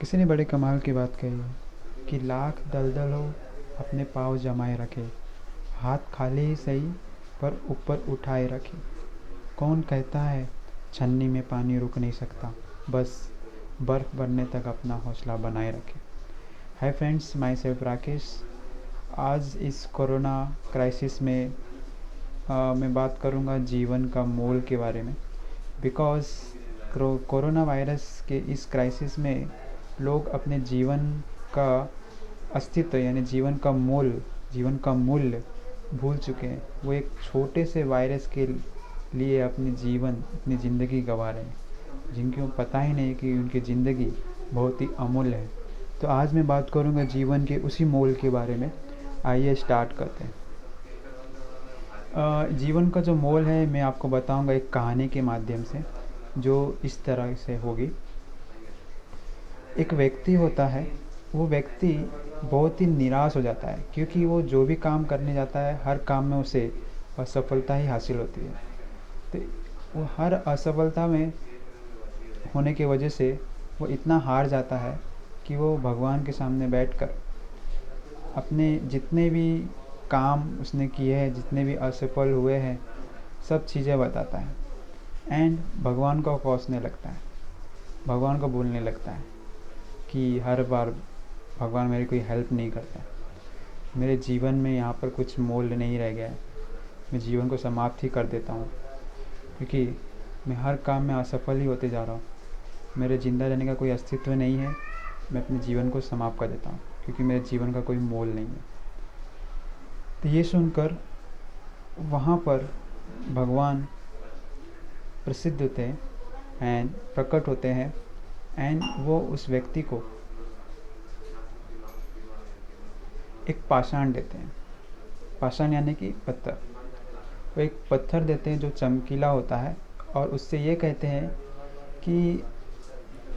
किसी ने बड़े कमाल की बात कही है कि लाख दलदल हो अपने पाँव जमाए रखे, हाथ खाली ही सही पर ऊपर उठाए रखे। कौन कहता है छन्नी में पानी रुक नहीं सकता, बस बर्फ़ बनने तक अपना हौसला बनाए रखे। Hi friends, my self Rakesh. आज इस कोरोना क्राइसिस में मैं बात करूँगा जीवन का मोल के बारे में। बिकॉज़ कोरोना वायरस के इस क्राइसिस में लोग अपने जीवन का अस्तित्व यानी जीवन का मोल, जीवन का मूल्य भूल चुके हैं। वो एक छोटे से वायरस के लिए अपनी ज़िंदगी गंवा रहे हैं, जिनको पता ही नहीं कि उनकी ज़िंदगी बहुत ही अमूल्य है। तो आज मैं बात करूँगा जीवन के उसी मोल के बारे में। आइए स्टार्ट करते हैं। जीवन का जो मोल है मैं आपको बताऊंगा एक कहानी के माध्यम से, जो इस तरह से होगी। एक व्यक्ति होता है, वो व्यक्ति बहुत ही निराश हो जाता है क्योंकि वो जो भी काम करने जाता है हर काम में उसे असफलता ही हासिल होती है। तो वो हर असफलता में होने की वजह से वो इतना हार जाता है कि वो भगवान के सामने बैठकर अपने जितने भी काम उसने किए हैं, जितने भी असफल हुए हैं, सब चीज़ें बताता है एंड भगवान को कोसने लगता है। भगवान को बोलने लगता है कि हर बार भगवान मेरी कोई हेल्प नहीं करता, मेरे जीवन में यहाँ पर कुछ मोल नहीं रह गया है, मैं जीवन को समाप्त ही कर देता हूँ क्योंकि मैं हर काम में असफल ही होते जा रहा हूँ। मेरे ज़िंदा रहने का कोई अस्तित्व नहीं है, मैं अपने जीवन को समाप्त कर देता हूँ क्योंकि मेरे जीवन का कोई मोल नहीं है। तो ये सुनकर वहाँ पर भगवान प्रसिद्ध होते हैं एंड प्रकट होते हैं एंड वो उस व्यक्ति को एक पाषाण देते हैं। पाषाण यानी कि पत्थर। वो एक पत्थर देते हैं जो चमकीला होता है और उससे ये कहते हैं कि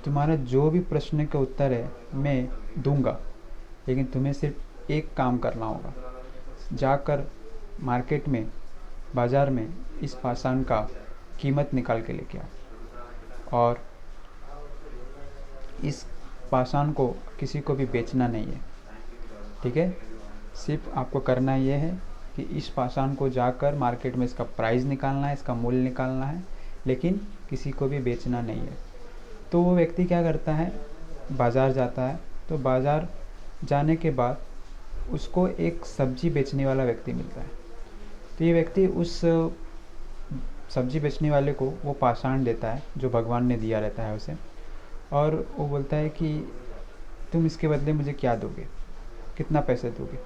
तुम्हारा जो भी प्रश्न का उत्तर है मैं दूंगा, लेकिन तुम्हें सिर्फ एक काम करना होगा। जाकर मार्केट में, बाज़ार में इस पाषाण का कीमत निकाल के लेके आओ और इस पाषाण को किसी को भी बेचना नहीं है, ठीक है। सिर्फ आपको करना ये है कि इस पाषाण को जाकर मार्केट में इसका प्राइस निकालना है, इसका मूल्य निकालना है, लेकिन किसी को भी बेचना नहीं है। तो वो व्यक्ति क्या करता है, बाज़ार जाता है। तो बाज़ार जाने के बाद उसको एक सब्ज़ी बेचने वाला व्यक्ति मिलता है। तो ये व्यक्ति उस सब्ज़ी बेचने वाले को वो पाषाण देता है जो भगवान ने दिया रहता है उसे, और वो बोलता है कि तुम इसके बदले मुझे क्या दोगे, कितना पैसे दोगे।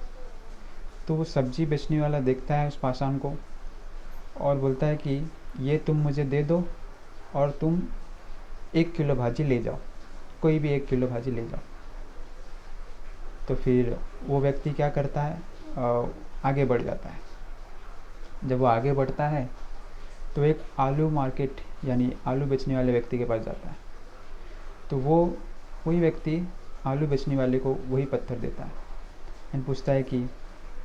तो वो सब्ज़ी बेचने वाला देखता है उस पाषाण को और बोलता है कि ये तुम मुझे दे दो और तुम 1 किलो भाजी ले जाओ, कोई भी 1 किलो भाजी ले जाओ। तो फिर वो व्यक्ति क्या करता है, आगे बढ़ जाता है। जब वो आगे बढ़ता है तो एक आलू मार्केट यानी आलू बेचने वाले व्यक्ति के पास जाता है। तो वही व्यक्ति आलू बेचने वाले को वही पत्थर देता है एंड पूछता है कि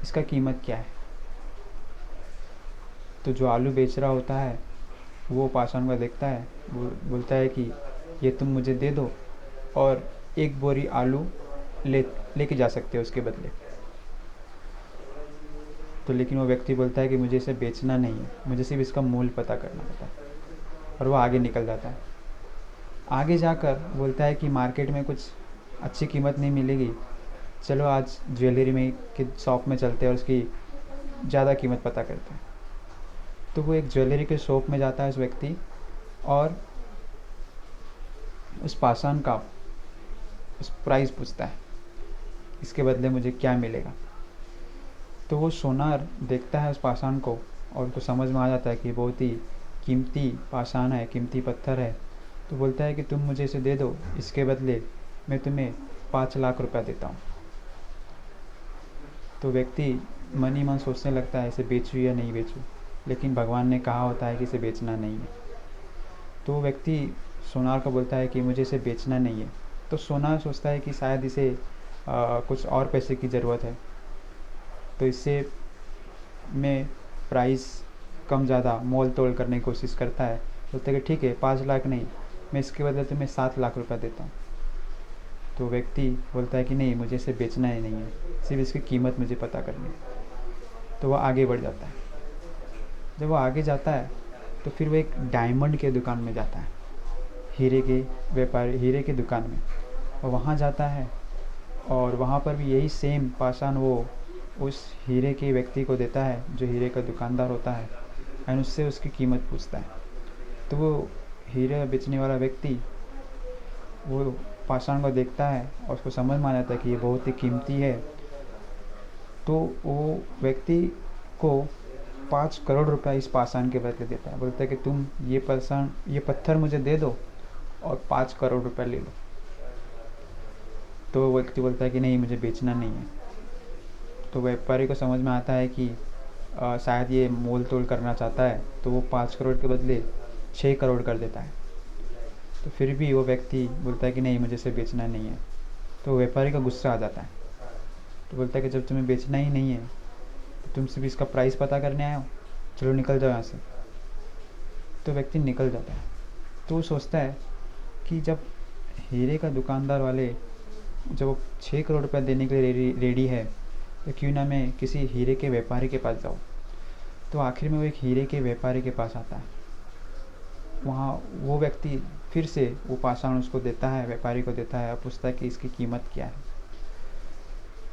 इसका कीमत क्या है। तो जो आलू बेच रहा होता है वो पाषाण को देखता है, वो बोलता है कि ये तुम मुझे दे दो और 1 बोरी आलू लेके जा सकते हो उसके बदले। तो लेकिन वो व्यक्ति बोलता है कि मुझे इसे बेचना नहीं है, मुझे सिर्फ इसका मूल्य पता करना होता है, और वो आगे निकल जाता है। आगे जाकर बोलता है कि मार्केट में कुछ अच्छी कीमत नहीं मिलेगी, चलो आज ज्वेलरी में की शॉप में चलते हैं और उसकी ज़्यादा कीमत पता करते हैं। तो वो एक ज्वेलरी के शॉप में जाता है उस व्यक्ति और उस पाषाण का उस प्राइस पूछता है, इसके बदले मुझे क्या मिलेगा। तो वो सोनार देखता है उस पाषाण को और उनको समझ में आ जाता है कि बहुत ही कीमती पाषाण है, कीमती पत्थर है। तो बोलता है कि तुम मुझे इसे दे दो, इसके बदले मैं तुम्हें 5 लाख रुपया देता हूँ। तो व्यक्ति मन ही मन सोचने लगता है इसे बेचूँ या नहीं बेचूँ, लेकिन भगवान ने कहा होता है कि इसे बेचना नहीं है। तो व्यक्ति सोनार को बोलता है कि मुझे इसे बेचना नहीं है। तो सोनार सोचता है कि शायद इसे कुछ और पैसे की ज़रूरत है, तो इससे मैं प्राइस कम ज़्यादा मोल तोल करने की कोशिश करता है। बोलता है कि ठीक है, 5 लाख नहीं, मैं इसके बदले तुम्हें 7 लाख रुपया देता हूँ। तो व्यक्ति बोलता है कि नहीं, मुझे इसे बेचना ही नहीं है, सिर्फ इसकी कीमत मुझे पता करनी है। तो वह आगे बढ़ जाता है। जब वो आगे जाता है तो फिर वो एक डायमंड के दुकान में जाता है, हीरे के व्यापारी, हीरे की दुकान में। और वहाँ जाता है और वहाँ पर भी यही सेम पाषाण वो उस हीरे के व्यक्ति को देता है जो हीरे का दुकानदार होता है, एंड उससे उसकी कीमत पूछता है। तो वो हीरे बेचने वाला व्यक्ति वो पाषाण को देखता है और उसको समझ में आ जाता है कि ये बहुत ही कीमती है। तो वो व्यक्ति को 5 करोड़ रुपया इस पाषाण के बदले देता है। बोलता है कि तुम ये पाषाण, ये पत्थर मुझे दे दो और 5 करोड़ रुपया ले लो। तो वो व्यक्ति बोलता है कि नहीं, मुझे बेचना नहीं है। तो व्यापारी को समझ में आता है कि शायद ये मोल तोल करना चाहता है, तो वो 5 करोड़ के बदले 6 करोड़ कर देता है। तो फिर भी वो व्यक्ति बोलता है कि नहीं, मुझे इसे बेचना नहीं है। तो व्यापारी का गुस्सा आ जाता है। तो बोलता है कि जब तुम्हें बेचना ही नहीं है तो तुम सिर्फ इसका प्राइस पता करने आए हो, चलो निकल जाओ यहाँ से। तो व्यक्ति निकल जाता है। तो वो सोचता है कि जब हीरे का दुकानदार वाले जब वो 6 करोड़ रुपये देने के लिए रेडी है, तो क्यों ना मैं किसी हीरे के व्यापारी के पास जाऊँ। तो आखिर में वो एक हीरे के व्यापारी के पास आता है। वहाँ वो व्यक्ति फिर से वो पाषाण उसको देता है, व्यापारी को देता है और पूछता है कि इसकी कीमत क्या है।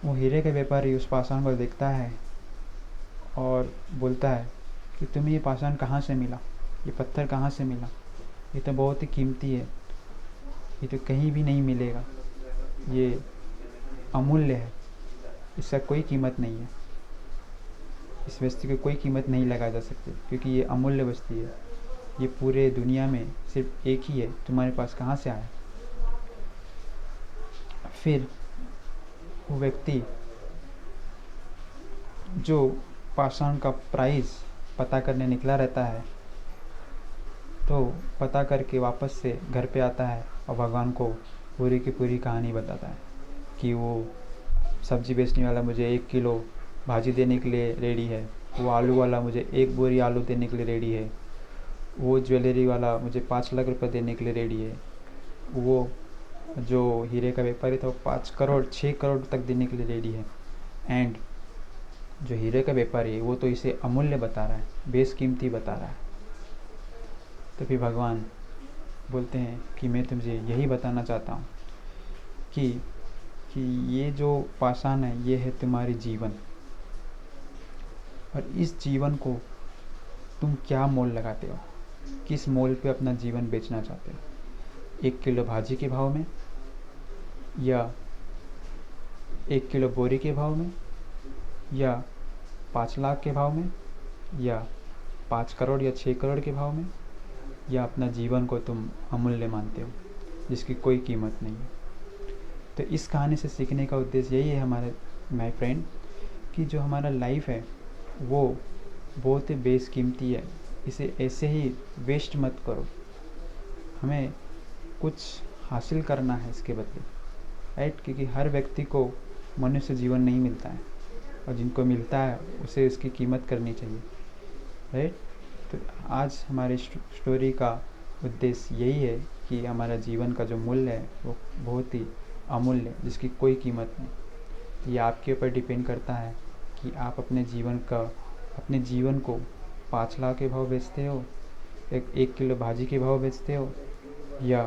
वो हीरे का व्यापारी उस पाषाण को देखता है और बोलता है कि तुम्हें ये पाषाण कहाँ से मिला, ये पत्थर कहाँ से मिला, ये तो बहुत ही कीमती है, ये तो कहीं भी नहीं मिलेगा, ये अमूल्य है, इसका कोई कीमत नहीं है, इस वस्तु की कोई कीमत नहीं लगा जा सकती क्योंकि ये अमूल्य वस्तु है, ये पूरे दुनिया में सिर्फ एक ही है, तुम्हारे पास कहाँ से आया। फिर वो व्यक्ति जो पाषाण का प्राइस पता करने निकला रहता है, तो पता करके वापस से घर पे आता है और भगवान को पूरी की पूरी कहानी बताता है कि वो सब्जी बेचने वाला मुझे 1 किलो भाजी देने के लिए रेडी है, वो आलू वाला मुझे 1 बोरी आलू देने के लिए रेडी है, वो ज्वेलरी वाला मुझे 5 लाख रुपए देने के लिए रेडी है, वो जो हीरे का व्यापारी था वो 5 करोड़ 6 करोड़ तक देने के लिए रेडी है, एंड जो हीरे का व्यापारी है वो तो इसे अमूल्य बता रहा है, बेशकीमती बता रहा है। तो फिर भगवान बोलते हैं कि मैं तुझे यही बताना चाहता हूँ कि ये जो पाषाण है ये है तुम्हारी जीवन, और इस जीवन को तुम क्या मोल लगाते हो, किस मोल पे अपना जीवन बेचना चाहते हो। 1 किलो भाजी के भाव में, या 1 किलो बोरी के भाव में, या 5 लाख के भाव में, या 5 करोड़ या 6 करोड़ के भाव में, या अपना जीवन को तुम अमूल्य मानते हो जिसकी कोई कीमत नहीं है। तो इस कहानी से सीखने का उद्देश्य यही है हमारे माय फ्रेंड, कि जो हमारा लाइफ है वो बहुत ही बेशकीमती है, इसे ऐसे ही वेस्ट मत करो। हमें कुछ हासिल करना है इसके बदले, राइट, क्योंकि हर व्यक्ति को मनुष्य जीवन नहीं मिलता है, और जिनको मिलता है उसे उसकी कीमत करनी चाहिए, राइट। तो आज हमारी स्टोरी का उद्देश्य यही है कि हमारा जीवन का जो मूल्य है वो बहुत ही अमूल्य है, जिसकी कोई कीमत नहीं। ये आपके ऊपर डिपेंड करता है कि आप अपने जीवन को 5 लाख के भाव बेचते हो, 1 किलो भाजी के भाव बेचते हो, या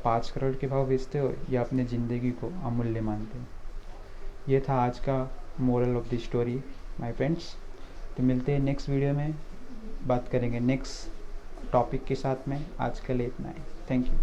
5 करोड़ के भाव बेचते हो, या अपने ज़िंदगी को अमूल्य मानते हो। ये था आज का moral of the story my friends. तो मिलते हैं नेक्स्ट वीडियो में, बात करेंगे नेक्स्ट टॉपिक के साथ में। आज के लिए इतना ही, थैंक यू।